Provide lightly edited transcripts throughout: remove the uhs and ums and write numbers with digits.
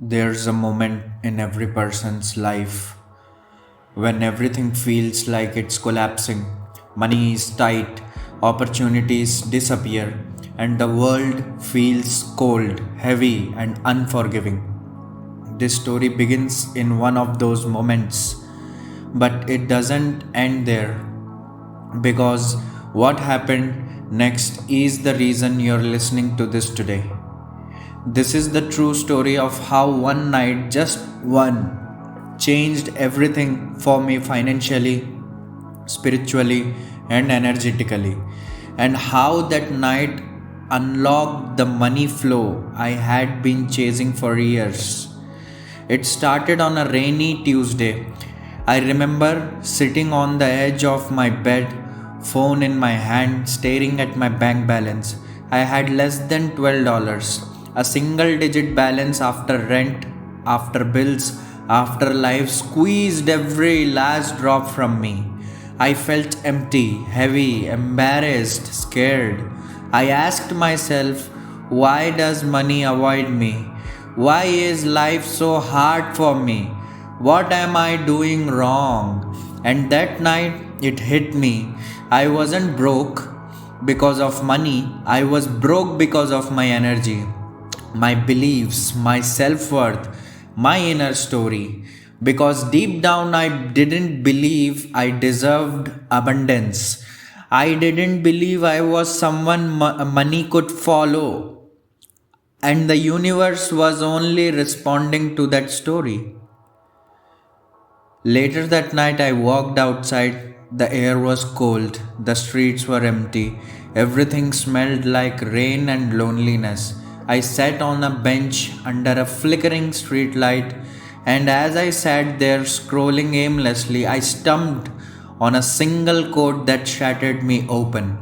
There's a moment in every person's life when everything feels like it's collapsing. Money is tight, opportunities disappear, and the world feels cold, heavy, and unforgiving. This story begins in one of those moments, but it doesn't end there because what happened next is the reason you're listening to this today. This is the true story of how one night, just one, changed everything for me financially, spiritually, and energetically, and how that night unlocked the money flow I had been chasing for years. It started on a rainy Tuesday. I remember sitting on the edge of my bed, phone in my hand, staring at my bank balance. I had less than $12, a single digit balance after rent, after bills, after life squeezed every last drop from me. I felt empty, heavy, embarrassed, scared. I asked myself, why does money avoid me? Why is life so hard for me? What am I doing wrong? And that night it hit me. I wasn't broke because of money, I was broke because of my energy, my beliefs, my self worth, my inner story. Because deep down, I didn't believe I deserved abundance. I didn't believe I was someone money could follow. And the universe was only responding to that story. Later that night, I walked outside. The air was cold, the streets were empty, everything smelled like rain and loneliness. I sat on a bench under a flickering street light, and as I sat there scrolling aimlessly, I stumbled on a single quote that shattered me open.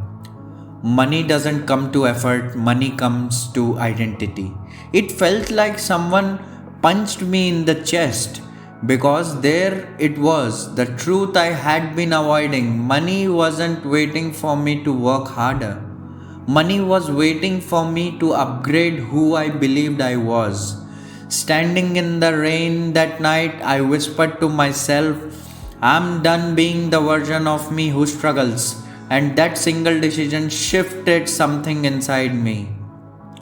Money doesn't come to effort, money comes to identity. It felt like someone punched me in the chest because there it was, the truth I had been avoiding. Money wasn't waiting for me to work harder. Money was waiting for me to upgrade who I believed I was. Standing in the rain that night, I whispered to myself, I'm done being the version of me who struggles. And that single decision shifted something inside me.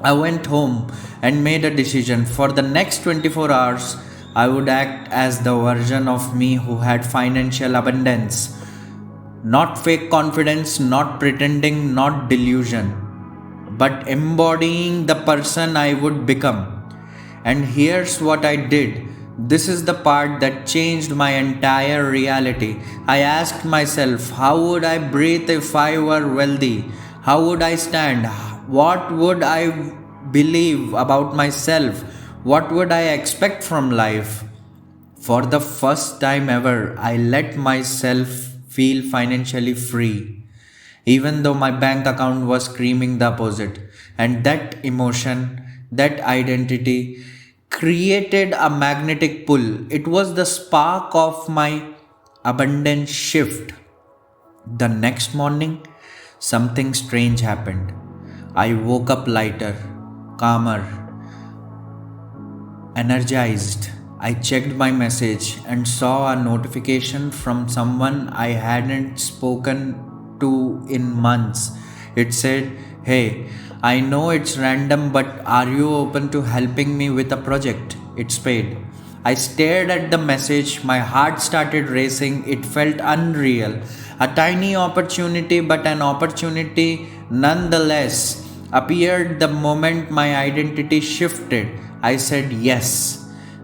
I went home and made a decision. For the next 24 hours, I would act as the version of me who had financial abundance. Not fake confidence, not pretending, not delusion, but embodying the person I would become. And here's what I did. This is the part that changed my entire reality. I asked myself, how would I breathe if I were wealthy? How would I stand? What would I believe about myself? What would I expect from life? For the first time ever, I let myself feel financially free, even though my bank account was screaming the opposite. And that emotion, that identity, created a magnetic pull. It was the spark of my abundance shift. The next morning, something strange happened. I woke up lighter, calmer, energized. I checked my message and saw a notification from someone I hadn't spoken to in months. It said, hey, I know it's random, but are you open to helping me with a project? It's paid. I stared at the message, my heart started racing, it felt unreal. A tiny opportunity, but an opportunity nonetheless, appeared the moment my identity shifted. I said yes.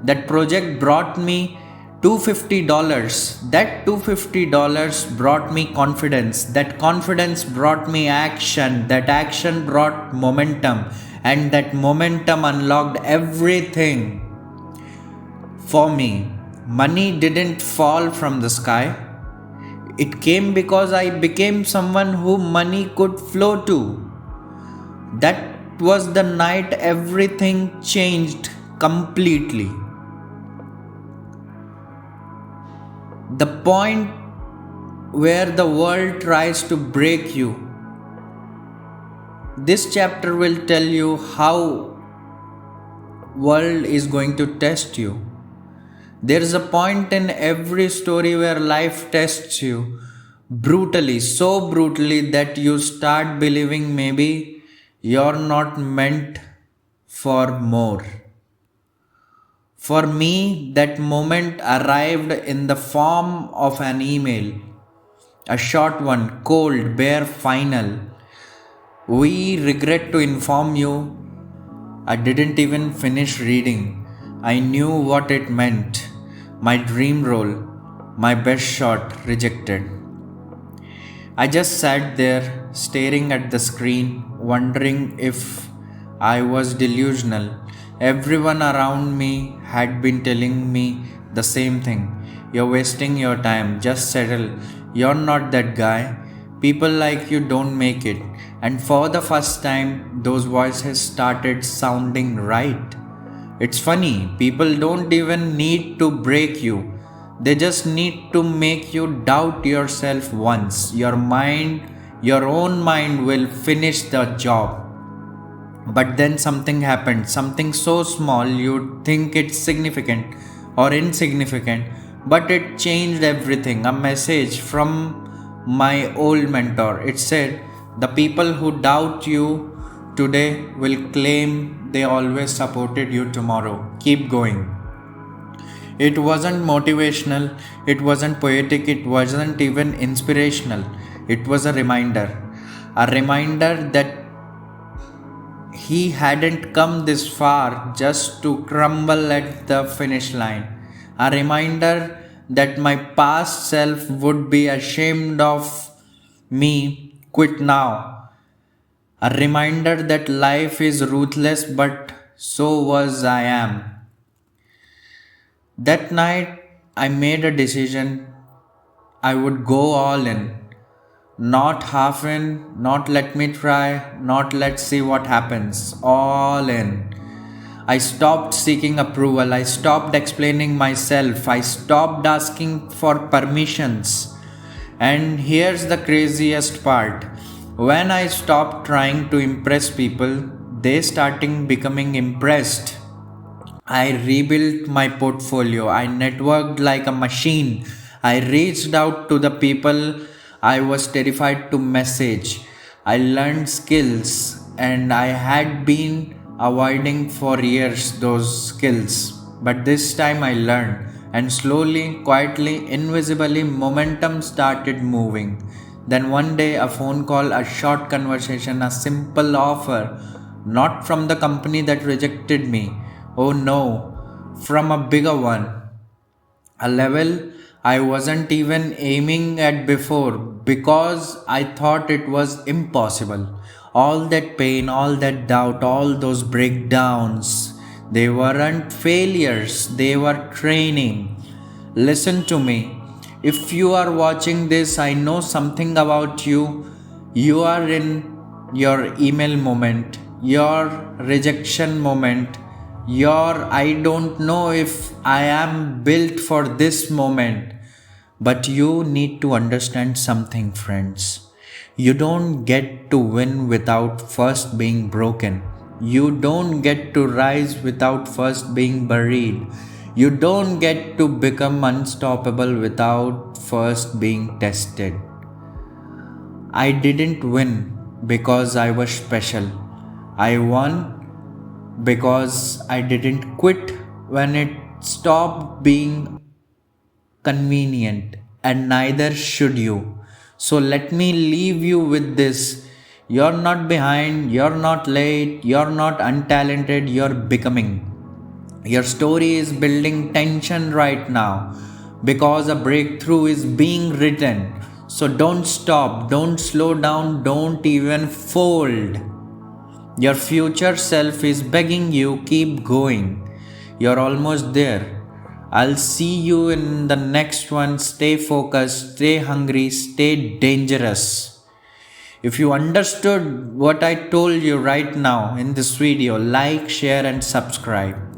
That project brought me $250. That $250 brought me confidence. That confidence brought me action. That action brought momentum. And that momentum unlocked everything for me. Money didn't fall from the sky. It came because I became someone who money could flow to. That was the night everything changed completely. The point where the world tries to break you. This chapter will tell you how world is going to test you. There is a point in every story where life tests you brutally, so brutally that you start believing maybe you're not meant for more. For me, that moment arrived in the form of an email, a short one, cold, bare, final. We regret to inform you I didn't even finish reading. I knew what it meant. My dream role, my best shot, rejected. I just sat there, staring at the screen, wondering if I was delusional. Everyone around me had been telling me the same thing. You're wasting your time, just settle. You're not that guy. People like you don't make it. And for the first time, those voices started sounding right. It's funny, people don't even need to break you. They just need to make you doubt yourself once. Your own mind will finish the job. But then something happened, something so small you'd think it's significant or insignificant, but it changed everything. A message from my old mentor. It said, the people who doubt you today will claim they always supported you tomorrow. Keep going. It wasn't motivational, it wasn't poetic, it wasn't even inspirational. It was a reminder. A reminder that he hadn't come this far just to crumble at the finish line. A reminder that my past self would be ashamed of me, quit now. A reminder that life is ruthless, but so was I am. That night, I made a decision. I would go all in. Not half in, not let me try, not let's see what happens. All in. I stopped seeking approval. I stopped explaining myself. I stopped asking for permissions. And here's the craziest part. When I stopped trying to impress people, they started becoming impressed. I rebuilt my portfolio. I networked like a machine. I reached out to the people I was terrified to message. I learned skills and I had been avoiding for years those skills. But this time I learned, and slowly, quietly, invisibly, momentum started moving. Then one day, a phone call, a short conversation, a simple offer, not from the company that rejected me. Oh no, from a bigger one. A level I wasn't even aiming at before because I thought it was impossible. All that pain, all that doubt, all those breakdowns, they weren't failures, they were training. Listen to me. If you are watching this, I know something about you. You are in your email moment, your rejection moment, your I don't know if I am built for this moment. But you need to understand something, friends. You don't get to win without first being broken. You don't get to rise without first being buried. You don't get to become unstoppable without first being tested. I didn't win because I was special. I won because I didn't quit when it stopped being convenient, and neither should you. So let me leave you with this. You're not behind, you're not late, you're not untalented, you're becoming. Your story is building tension right now because a breakthrough is being written. So don't stop, don't slow down, don't even fold. Your future self is begging you, keep going. You're almost there. I'll see you in the next one. Stay focused, stay hungry, stay dangerous. If you understood what I told you right now in this video, like, share, and subscribe.